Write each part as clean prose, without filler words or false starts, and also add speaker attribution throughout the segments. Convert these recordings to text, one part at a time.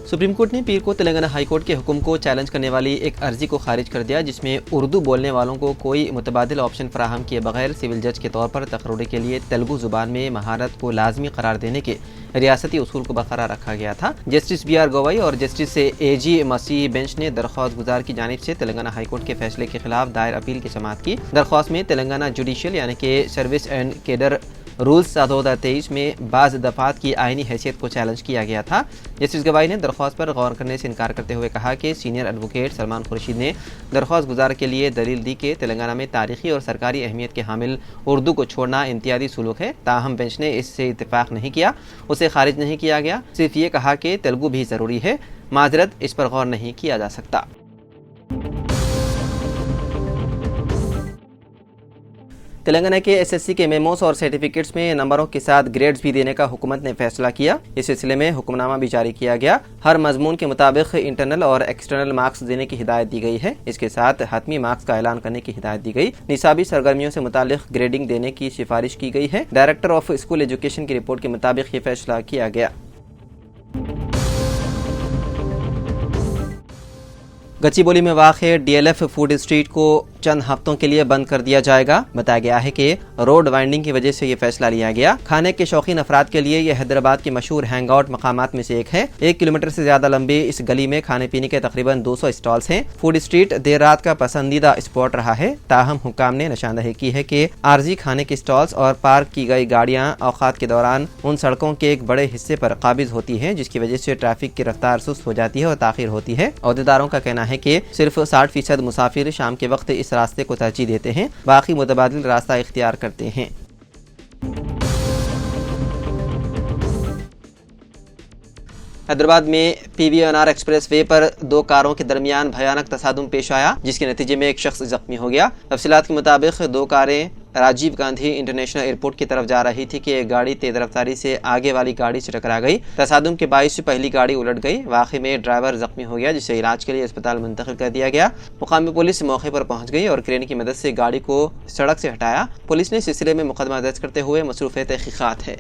Speaker 1: Supreme court ने पीर को Telangana high court के हुक्म को चैलेंज करने वाली एक अर्जी को खारिज कर दिया, जिसमें उर्दू बोलने वालों को कोई मुतबादिल ऑप्शन फराहम किए बगैर सिविल जज के तौर पर तकर्री के लिए तेलुगु जुबान में महारत को लाजमी करार देने के रियासती उसूल को बरकरार रखा गया था। जस्टिस BR गवई और जस्टिस AG मसीह बेंच ने दरख्वास्त गुजार की जानिब से तेलंगाना हाई कोर्ट के फैसले के खिलाफ दायर अपील की समाअत की। दरख्वास्त में तेलंगाना जुडिशियल यानी कि सर्विस एंड केडर रूल्स 2023 में बाज़ दफात की आईनी हैसियत को चैलेंज किया गया था। जस्टिस गवाई ने दरख्वास्त पर गौर करने से इनकार करते हुए कहा कि सीनियर एडवोकेट सलमान खुर्शीद ने दरख्वास्त गुजार के लिए दलील दी कि तेलंगाना में तारीखी और सरकारी अहमियत के हामिल उर्दू को छोड़ना इम्तियाजी सुलूक है। ताहम बेंच ने इससे इत्तेफाक नहीं किया, उसे खारिज नहीं किया गया, सिर्फ ये कहा कि तेलुगु भी ज़रूरी है, माजरत इस पर गौर नहीं किया जा सकता। तेलंगाना के SSC के मेमोस और सर्टिफिकेट्स में नंबरों के साथ ग्रेड्स भी देने का हुकूमत ने फैसला किया। इस सिलसिले में हुक्मनामा भी जारी किया गया। हर मजमून के मुताबिक इंटरनल और एक्सटर्नल मार्क्स देने की हिदायत दी गई है। इसके साथ हतमी मार्क्स का ऐलान करने की हिदायत दी गई। निसाबी सरगर्मियों से मुतालिक ग्रेडिंग देने की सिफारिश की गई है। डायरेक्टर ऑफ स्कूल एजुकेशन की रिपोर्ट के मुताबिक ये फैसला किया गया। गच्चीबोली में वाक़ DLF फूड स्ट्रीट को चंद हफ्तों के लिए बंद कर दिया जाएगा। बताया गया है कि रोड वाइंडिंग की वजह से ये फैसला लिया गया। खाने के शौकीन अफराद के लिए यह हैदराबाद के मशहूर हैंग आउट मकामात में से एक है। 1 किलोमीटर से ज्यादा लंबी इस गली में खाने पीने के तकरीबन 200 स्टॉल्स हैं। फूड स्ट्रीट देर रात का पसंदीदा स्पॉट रहा है। ताहम हुक्काम ने निशानदही की है कि आर्जी खाने के स्टॉल्स और पार्क की गई गाड़ियां औकात के दौरान उन सड़कों के एक बड़े हिस्से पर काबिज होती हैं, जिसकी वजह से ट्रैफिक की रफ्तार सुस्त हो जाती है और ताखिर होती है। अहदेदारों का कहना है कि सिर्फ 60% मुसाफिर शाम के वक्त इस रास्ते को तरजीह देते हैं, बाकी मुतबादिल रास्ता इख्तियार करते हैं। हैदराबाद में PVNR एक्सप्रेस वे पर 2 कारों के दरमियान भयानक तसादुम पेश आया, जिसके नतीजे में एक शख्स जख्मी हो गया। तफसीलात के मुताबिक 2 कारें राजीव गांधी इंटरनेशनल एयरपोर्ट की तरफ जा रही थी कि एक गाड़ी तेज रफ्तारी से आगे वाली गाड़ी से टकरा गई। तसादुम के बाइस पहली गाड़ी उलट गई। वाक़े में ड्राइवर जख्मी हो गया, जिसे इलाज के लिए अस्पताल मुंतकिल कर दिया गया। मुकामी पुलिस मौके पर पहुंच गई और क्रेन की मदद से गाड़ी को सड़क से हटाया। पुलिस ने सिलसिले में मुकदमा दर्ज करते हुए मसरूफ़ तहक़ीक़ात है।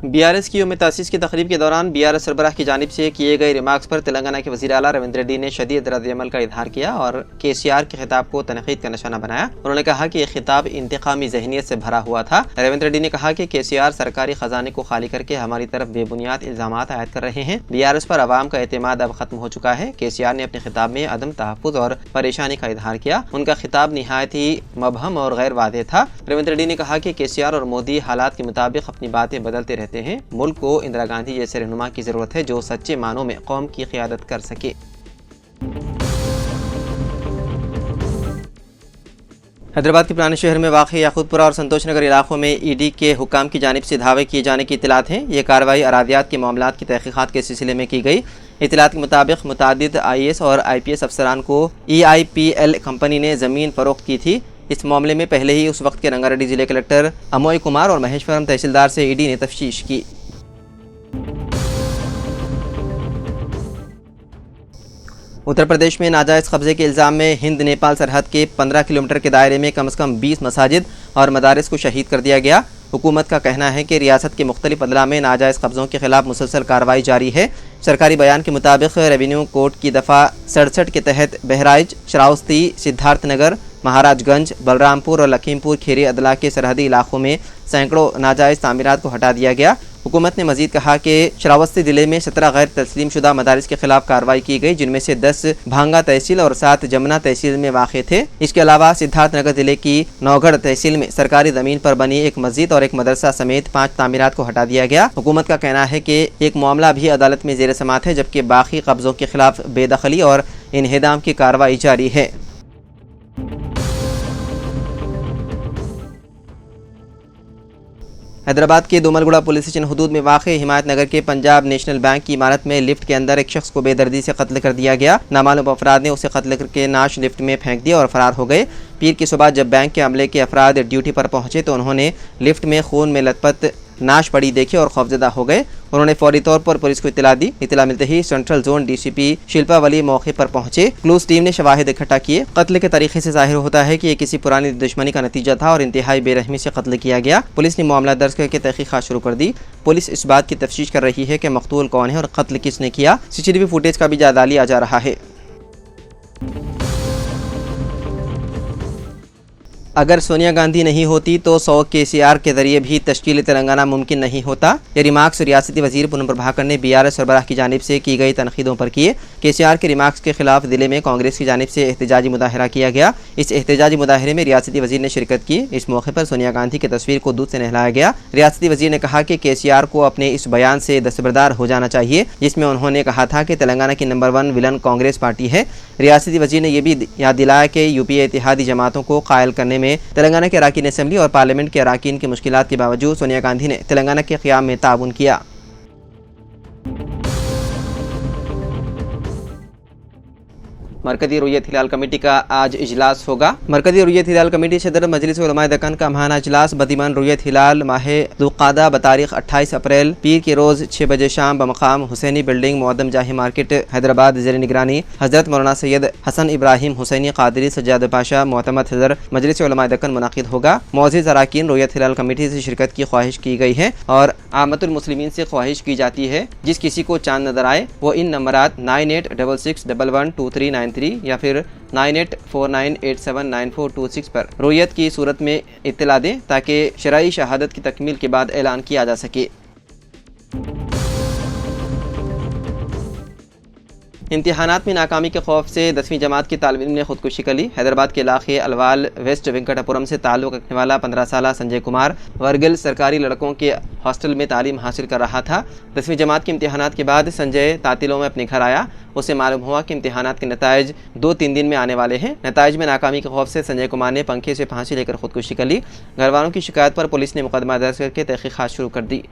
Speaker 1: BRS की यौम तासीस की तकरीब के दौरान BRS सरबराह की जानिब से किए गए रिमार्क्स पर तेलंगाना के वज़ीर आला रेवंत रेड्डी ने शदीद रद्द-ए-अमल का इजहार किया और KCR के खिताब को तनकीद का निशाना बनाया। उन्होंने कहा कि यह खिताब इंतकामी ज़हनियत से भरा हुआ था। रेवंत रेड्डी ने कहा कि KCR सरकारी खजाने को खाली करके हमारी तरफ बेबुनियाद इल्ज़ामात आयद कर रहे हैं। BRS पर आवाम का एतमाद अब खत्म हो चुका है। KCR ने अपने खिताब में अदम तहफ़्फ़ुज़ और परेशानी का इजहार किया। उनका खिताब निहायत ही मबहम और गैर वाज़ेह था। रेवंत रेड्डी ने कहा कि KCR और मोदी हालात के मुताबिक अपनी बातें बदलते रहते हैं। मुल्क को इंदिरा गांधी जैसे रहनुमा की जरूरत है जो सच्चे मानों में कौम की क़ियादत कर सके। हैदराबाद के पुराने शहर में वाक़ याकूतपुरा और संतोष नगर इलाकों में ED के हुक्काम की जानिब से दावे किए जाने की इत्तलात हैं। ये कार्रवाई अरादियात के मामलात की तहक़ीक़ात के सिलसिले में की गई। इत्तलात के मुताबिक मुतादिद IAS और IPS अफसरान को EIPL कंपनी ने ज़मीन फ़रोख्त की थी। इस मामले में पहले ही उस वक्त के रंगारेड्डी जिले कलेक्टर अमोय कुमार और महेश्वरम तहसीलदार से ED ने तफ्तीश की। उत्तर प्रदेश में नाजायज़ कब्जे के इल्ज़ाम में हिंद नेपाल सरहद के 15 किलोमीटर के दायरे में कम से कम 20 मसाजिद और मदारिस को शहीद कर दिया गया। हुकूमत का कहना है कि रियासत के मुख्तलिफ अदला में नाजायज़ कब्ज़ों के खिलाफ मुसलसल कार्रवाई जारी है। सरकारी बयान के मुताबिक रेवेन्यू कोर्ट की दफ़ा 67 के तहत बहराइच, श्रावस्ती, सिद्धार्थनगर, महाराजगंज, बलरामपुर और लखीमपुर खीरी अदला के सरहदी इलाकों में सैकड़ों नाजायज़ तामीरात को हटा दिया गया। हुकूमत ने मजीद कहा कि श्रावस्ती जिले में 17 गैर तस्लीम शुदा मदारिस के खिलाफ कार्रवाई की गई, जिनमें से 10 भांगा तहसील और 7 जमुना तहसील में वाक़ थे। इसके अलावा सिद्धार्थनगर जिले की नौगढ़ तहसील में सरकारी ज़मीन पर बनी एक मस्जिद और एक मदरसा समेत 5 तामीरात को हटा दिया गया। हुकूमत का कहना है कि एक मामला भी अदालत में ज़ेर समाअत है, जबकि बाकी कब्ज़ों के खिलाफ बेदखली और इन्हेदाम की कार्रवाई जारी है। हैदराबाद के दोमलगुड़ा पुलिस स्टेशन हदूद में वाक़ हिमायत नगर के पंजाब नेशनल बैंक की इमारत में लिफ्ट के अंदर एक शख्स को बेदर्दी से कत्ल कर दिया गया। नामालूम अफराद ने उसे कत्ल करके नाश लिफ्ट में फेंक दिया और फरार हो गए। पीर की सुबह जब बैंक के अमले के अफराद ड्यूटी पर पहुंचे तो उन्होंने लिफ्ट में खून में लथपथ नाश पड़ी देखे और खौफजदा हो गए। उन्होंने फौरी तौर पर पुलिस को इत्तला दी। इत्तला मिलते ही सेंट्रल जोन डीसीपी शिल्पा वली मौके पर पहुंचे। क्लूज टीम ने शवाहिद इकट्ठा किए। कत्ल के तरीके से जाहिर होता है कि ये किसी पुरानी दुश्मनी का नतीजा था और इंतहाई बेरहमी से कत्ल किया गया। पुलिस ने मामला दर्ज करके तहकीकात शुरू कर दी। पुलिस इस बात की तफ्तीश कर रही है कि मकतूल कौन है और कत्ल किसने किया। सीसीटीवी फुटेज का भी जायजा लिया जा रहा है। अगर सोनिया गांधी नहीं होती तो 100 केसीआर के जरिए भी तश्कील तेलंगाना मुमकिन नहीं होता। ये रिमार्क्स रियासती वजीर पूनम प्रभाकर ने बीआरएस सरबराह की जानिब से की गई तनकीदों पर किए। केसीआर के रिमार्क्स के खिलाफ दिल्ली में कांग्रेस की जानिब से एहतजाजी मुजाहरा किया गया। इस एहतजाजी मुजाहरे में रियासती वजीर ने शिरकत की। इस मौके पर सोनिया गांधी की तस्वीर को दूध से नहलाया गया। रियासती वजीर ने कहा कि केसीआर को अपने इस बयान से दस्तबरदार हो जाना चाहिए जिसमें उन्होंने कहा था कि तेलंगाना की नंबर 1 विलन कांग्रेस पार्टी है। रियासती वजीर ने यह भी याद दिलाया कि यूपीए इत्तेहादी जमातों को कायल करने में तेलंगाना के अराकीन असम्बली और पार्लियामेंट के अराकीन की मुश्किलात के बावजूद सोनिया गांधी ने तेलंगाना के क़याम में ताउन किया। मरकज़ी रुयत हिलाल कमेटी का आज इजलास होगा। मरकज़ी रुयत हिलाल कमेटी सदर मजलिस उलमाए दक्कन का माहाना इजलास बदीमान रुयत हिलाल माह ज़ुल्क़ादा बतारीख 28 अप्रैल पीर के रोज़ 6 बजे शाम बमकाम हुसैनी बिल्डिंग मुअद्दम जाही मार्केट हैदराबाद ज़ेर निगरानी हज़रत मौलाना सैयद हसन इब्राहिम हुसैनी क़ादरी सज्जाद पाशा मोहतमद सदर मजलिस उलमाए दक्कन मुनाक़िद होगा। मौजूद अराकीन रुयत हिलाल कमेटी से शिरकत की ख्वाहिश की गई है और आमतुल मुस्लिमीन से ख्वाहिश की जाती है जिस किसी को चांद नजर आए वो इन नंबरात 9866112393 या फिर 9849879426 पर रुयत की सूरत में इत्तला दें ताकि शरई शहादत की तकमील के बाद ऐलान किया जा सके। इम्तिहानात में नाकामी के खौफ से 10वीं जमात की तालिब इल्म ने खुदकुशी कर ली। हैदराबाद के इलाके अलवाल वेस्ट वेंकटापुरम से ताल्लुक़ रखने वाला 15 साल संजय कुमार वर्गिल सरकारी लड़कों के हॉस्टल में तालीम हासिल कर रहा था। 10वीं जमात के इम्तिहानात के बाद संजय तातिलों में अपने घर आया। उसे मालूम हुआ कि इम्तिहानात के नताइज 2-3 दिन में आने वाले हैं। नताइज में नाकामी के खौफ से संजय कुमार ने पंखे से फांसी लेकर खुदकुशी कर ली। घर वालों की शिकायत पर पुलिस ने मुकदमा दर्ज करके तहकीकात शुरू कर दी।